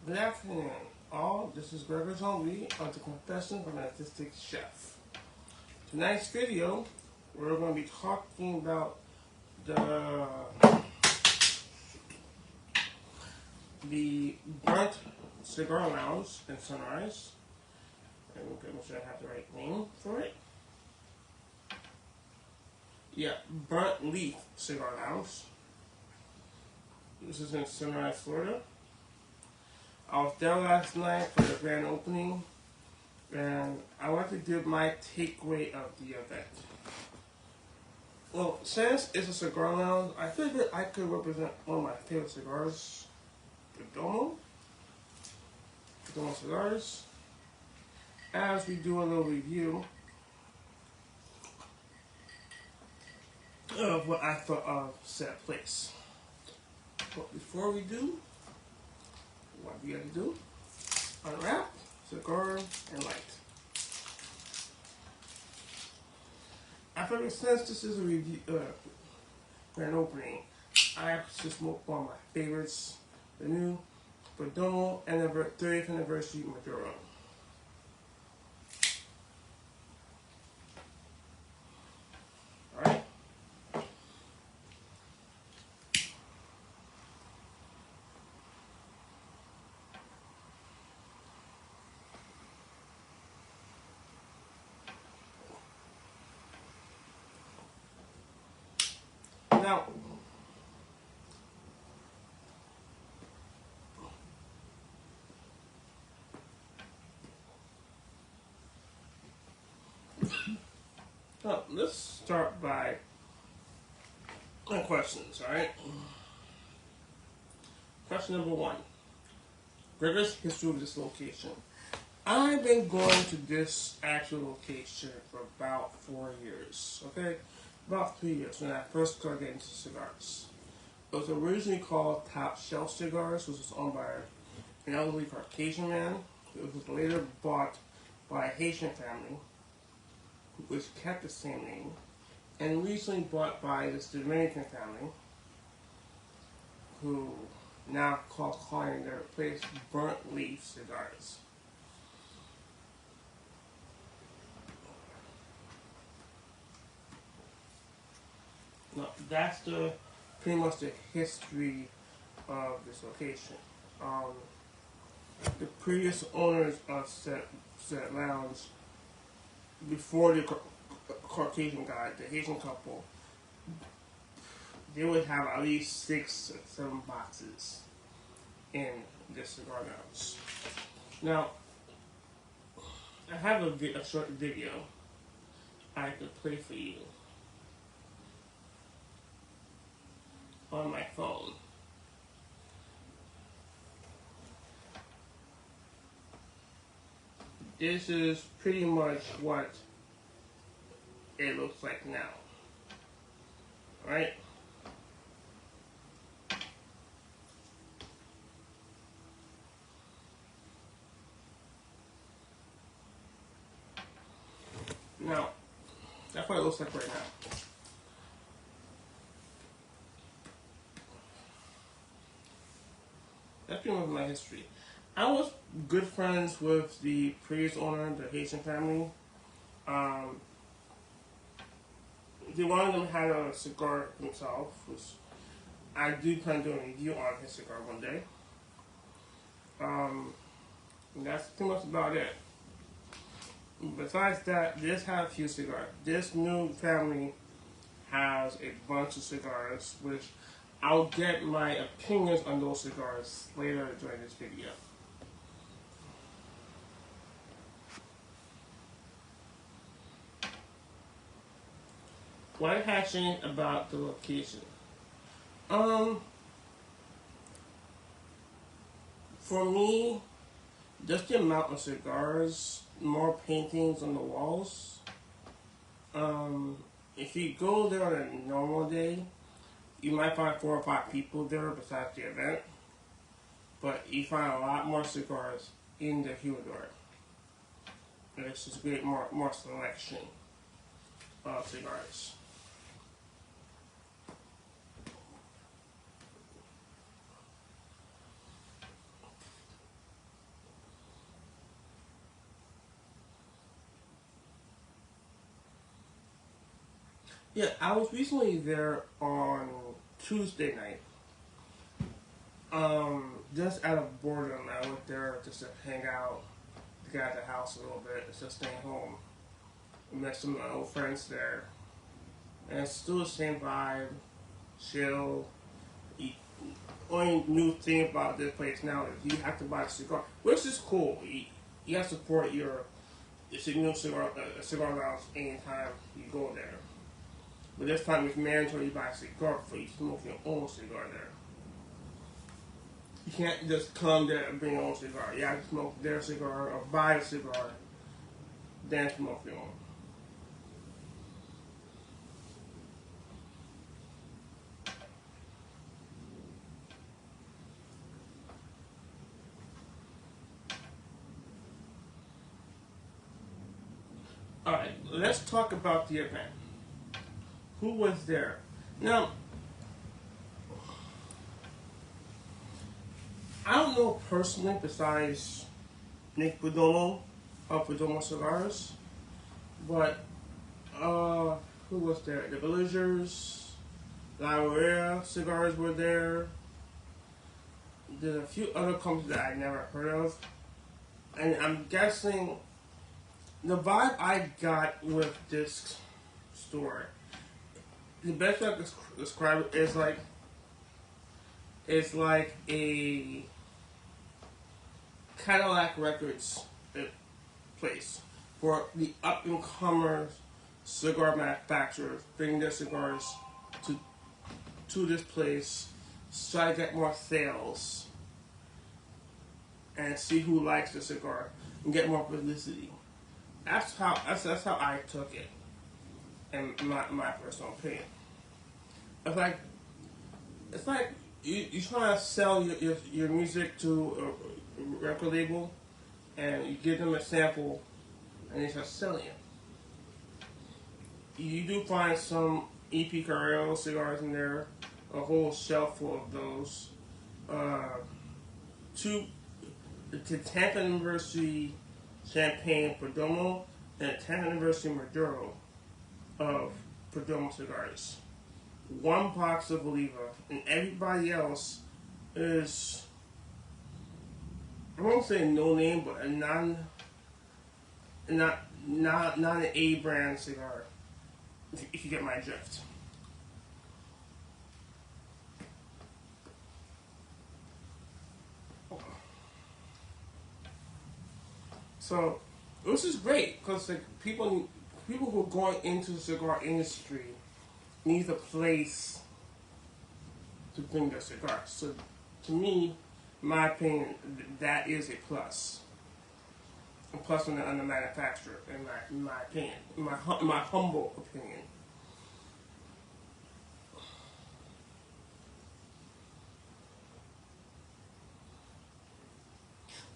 Good afternoon, all. This is Gregory Zombie on the Confession of an Artistic Chef. Tonight's video, we're going to be talking about the burnt cigar lounge in Sunrise. And I'm make sure I have the right name for it. Yeah, burnt leaf cigar lounge. This is in Sunrise, Florida. I was there last night for the grand opening, and I want to give my takeaway of the event. Well, since it's a cigar lounge, I figured I could represent one of my favorite cigars, the Domo cigars, as we do a little review of what I thought of said place. But before we do, what we gotta do, unwrap, cigar, and light. I figured since this is a review, grand opening, I have to smoke one of my favorites, the new Perdomo 30th Anniversary Maduro. Alright? Now, let's start by my questions, alright? Question number one. Gregory's history of this location. I've been going to this actual location for about 4 years, okay? About 3 years when I first started getting into cigars. It was originally called Top Shelf Cigars, which was owned by an elderly Caucasian man. It was later bought by a Haitian family, which kept the same name, and recently bought by this Dominican family, who now calling their place Burnt Leaf Cigars. Now, that's pretty much the history of this location. The previous owners of said lounge, before the Caucasian guy, the Haitian couple, they would have at least 6 or 7 boxes in this cigar lounge. Now, I have a short video I could play for you on my phone. This is pretty much what it looks like now. Alright? Now, that's what it looks like right now. That's pretty much my history. I was good friends with the previous owner, the Haitian family. One of them had a cigar himself, which I do plan to do a review on his cigar one day. And that's pretty much about it. Besides that, this has a few cigars. This new family has a bunch of cigars, which I'll get my opinions on those cigars later during this video. What has changed about the location? For me, just the amount of cigars, more paintings on the walls. If you go there on a normal day, you might find 4 or 5 people there besides the event, but you find a lot more cigars in the humidor. It's just great, more selection of cigars. Yeah, I was recently there on Tuesday night. Just out of boredom, I went there just to hang out, to get out of the house a little bit, just staying home. I met some of my old friends there, and it's still the same vibe, chill. Eat. Only new thing about this place now is you have to buy a cigar, which is cool. You have to support your cigar lounge anytime you go there. But this time it's mandatory you buy a cigar before you smoke your own cigar there. You can't just come there and bring your own cigar. You have to smoke their cigar or buy a cigar, then smoke your own. Alright, let's talk about the event. Who was there? Now, I don't know personally besides Nick Perdomo of Perdomo Cigars, but who was there? The Villagers, La Herrera Cigars were there. There's a few other companies that I never heard of, and I'm guessing the vibe I got with this store, the best way I can describe it is like it's like a Cadillac Records place for the up and comers cigar manufacturers bring their cigars to this place, try to get more sales and see who likes the cigar and get more publicity. That's how I took it, in my personal opinion. It's like you trying to sell your music to a record label, and you give them a sample, and they start selling it. You do find some EP Carrero cigars in there, a whole shelf full of those. Two, the 10th anniversary Champagne Perdomo and the 10th anniversary Maduro of Perdomo cigars. One box of Oliva, and everybody else is, I won't say no name, but a not an A brand cigar. If you get my drift. So this is great because like people who are going into the cigar industry need a place to bring their cigars. So to me, in my opinion, that is a plus. A plus on the manufacturer, in my opinion, in my humble opinion.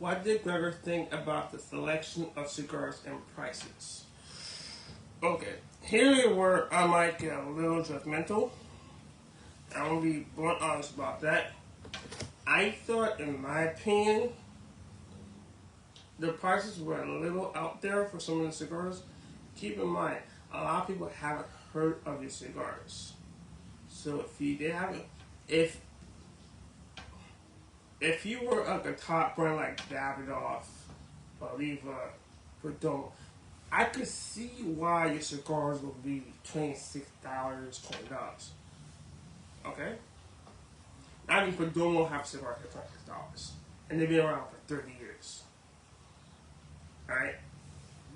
What did Gregor think about the selection of cigars and prices? Okay, here where I might get a little judgmental. I'm gonna be blunt honest about that. I thought, in my opinion, the prices were a little out there for some of the cigars. Keep in mind, a lot of people haven't heard of these cigars. So they haven't, if you were like a top brand like Davidoff, Oliva, Perdomo, I could see why your cigars would be $26, $20. Okay? I mean, Perdomo have cigars for $26, and they've been around for 30 years. Alright?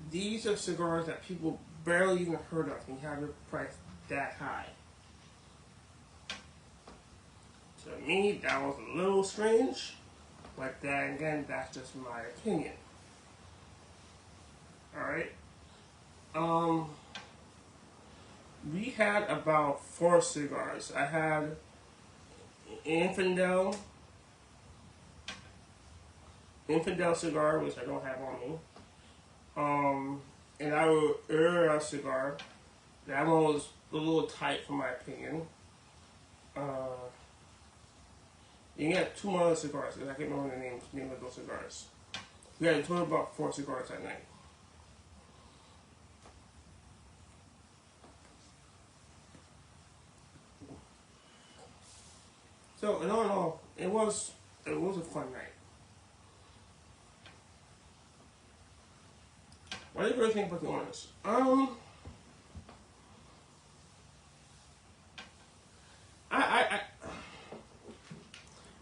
These are cigars that people barely even heard of, and you have your price that high. To me, that was a little strange, but then again, that's just my opinion. Alright? We had about 4 cigars. I had Infidel cigar, which I don't have on me. And I would Herrera cigar. That one was a little tight for my opinion. You get 2 more other cigars, because I can't remember the name of those cigars. We had a total of about 4 cigars that night. still, in all, it was a fun night. What do you really think about the owners? I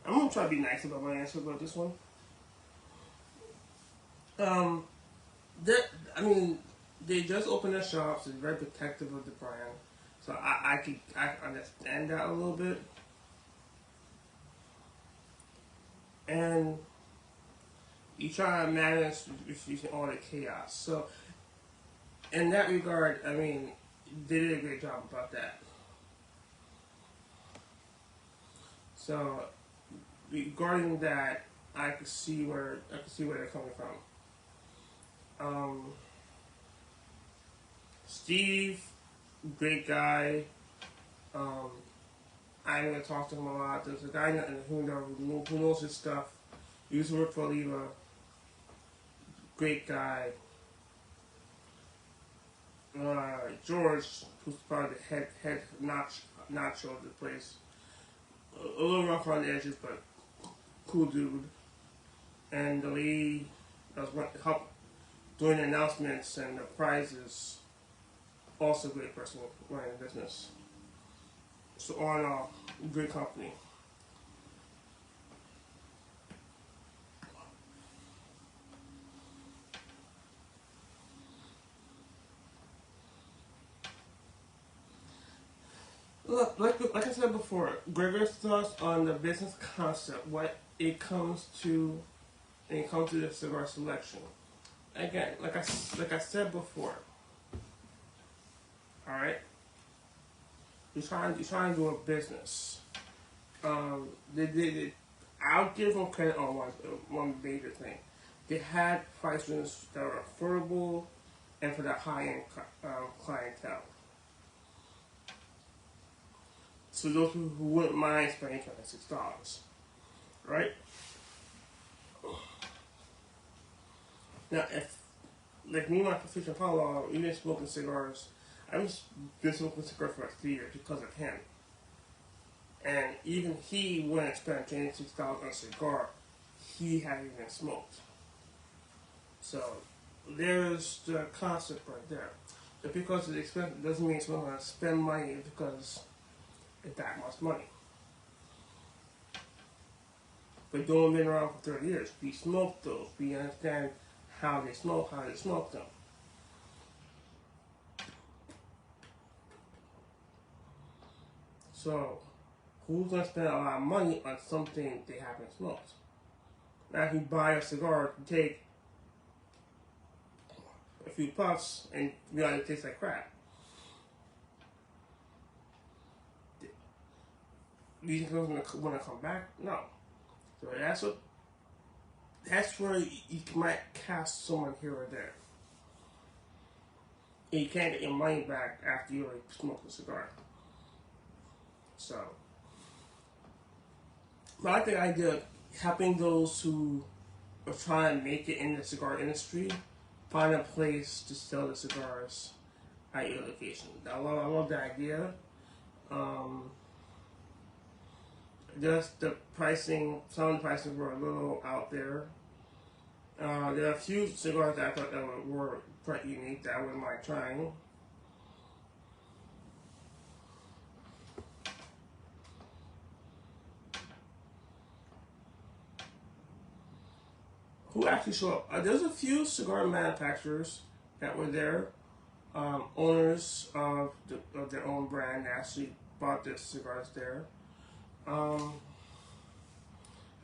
I'm gonna try to be nice about my answer about this one. Um, that I mean, they just opened their shops. They're very protective of the brand, so I understand that a little bit. And you try to manage using all the chaos. So in that regard, I mean, they did a great job about that. So regarding that, I could see where they're coming from. Steve, great guy. Um, I'm gonna talk to him a lot. There's a guy who knows his stuff. He used to work for Oliva. Great guy. George, who's probably the head nacho of the place. A little rough on the edges, but cool dude. And the lady that was help doing the announcements and the prizes, also a great person running the business. So all in all, great company. Look, like I said before, Gregor's thoughts on the business concept, what it comes to, when it comes to the cigar selection. Again, like I said before, all right. You're trying to do a business. I'll give them credit on one major thing. They had price ranges that were affordable and for the high end clientele. So those people who wouldn't mind spending $26, right? Now, if like me, my profession Paulo, even smoking cigars, I've been smoking cigars for like 3 years because of him. And even he wouldn't spend $26 on a cigar he hadn't even smoked. So there's the concept right there. But because it's expensive doesn't mean someone's going to spend money because it's that much money. But don't been around for 30 years. We smoke those. We understand how they smoke them. So who's going to spend a lot of money on something they haven't smoked? Now if you buy a cigar, you take a few puffs and you realize it tastes like crap. Do you think it's going to come back? No. So that's where you might cast someone here or there. And you can't get your money back after you already smoked a cigar. So, but I think I did helping those who are trying to make it in the cigar industry find a place to sell the cigars at your location. I love the idea. Just the pricing, some of the prices were a little out there. There are a few cigars that I thought that were quite unique that I wouldn't mind trying. Who actually showed up? There's a few cigar manufacturers that were there, owners of their own brand actually bought their cigars there.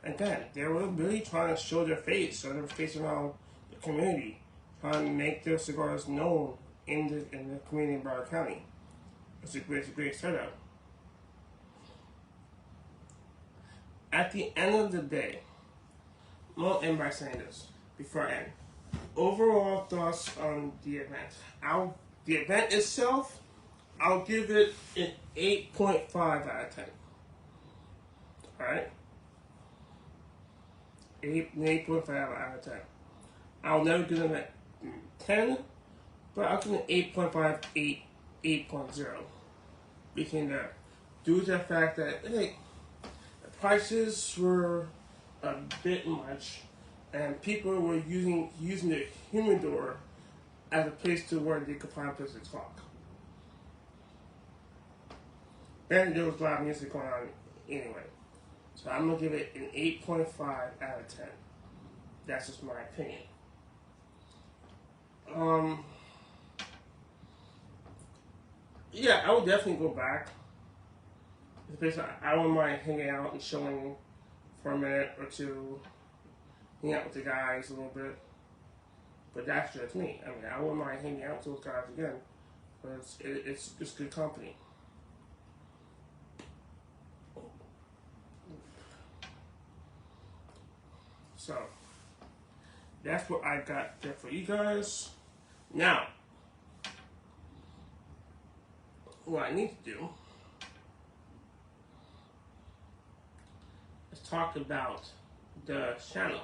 Again, they were really trying to show their face around the community, trying to make their cigars known in the community in Broward County. It's a great setup. At the end of the day, I'll end by saying this before I end. Overall thoughts on the event. The event itself, I'll give it an 8.5 out of 10. Alright? 8.5 out of 10. I'll never give them a 10, but I'll give them 8.5, 8.0. Between there. Due to the fact that, hey, the prices were a bit much, and people were using the humidor as a place to where they could find a place to talk. And there was loud music going on anyway. So I'm gonna give it an 8.5 out of 10. That's just my opinion. Yeah, I would definitely go back. Especially, I wouldn't mind hanging out and chilling for a minute or two, hang out with the guys a little bit. But that's just me. I mean, I wouldn't mind hanging out with those guys again, but it's good company. So that's what I got there for you guys. Now, what I need to do is talk about the channel.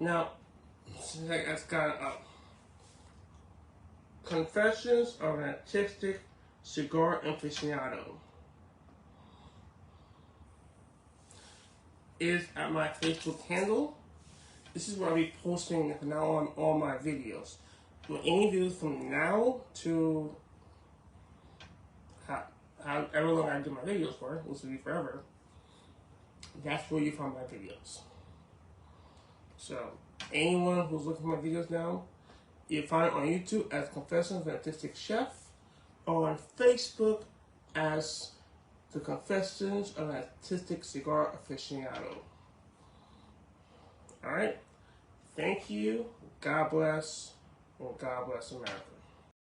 Now, it's got Confessions of an Artistic Cigar Aficionado. Is at my Facebook handle. This is where I'll be posting from now on all my videos. So any videos from now to however long I do my videos for, which will be forever, that's where you find my videos. So anyone who's looking at my videos now, you find it on YouTube as Confessions of an Artistic Chef, or on Facebook as The Confessions of an Artistic Cigar Aficionado. Alright? Thank you. God bless. And God bless America.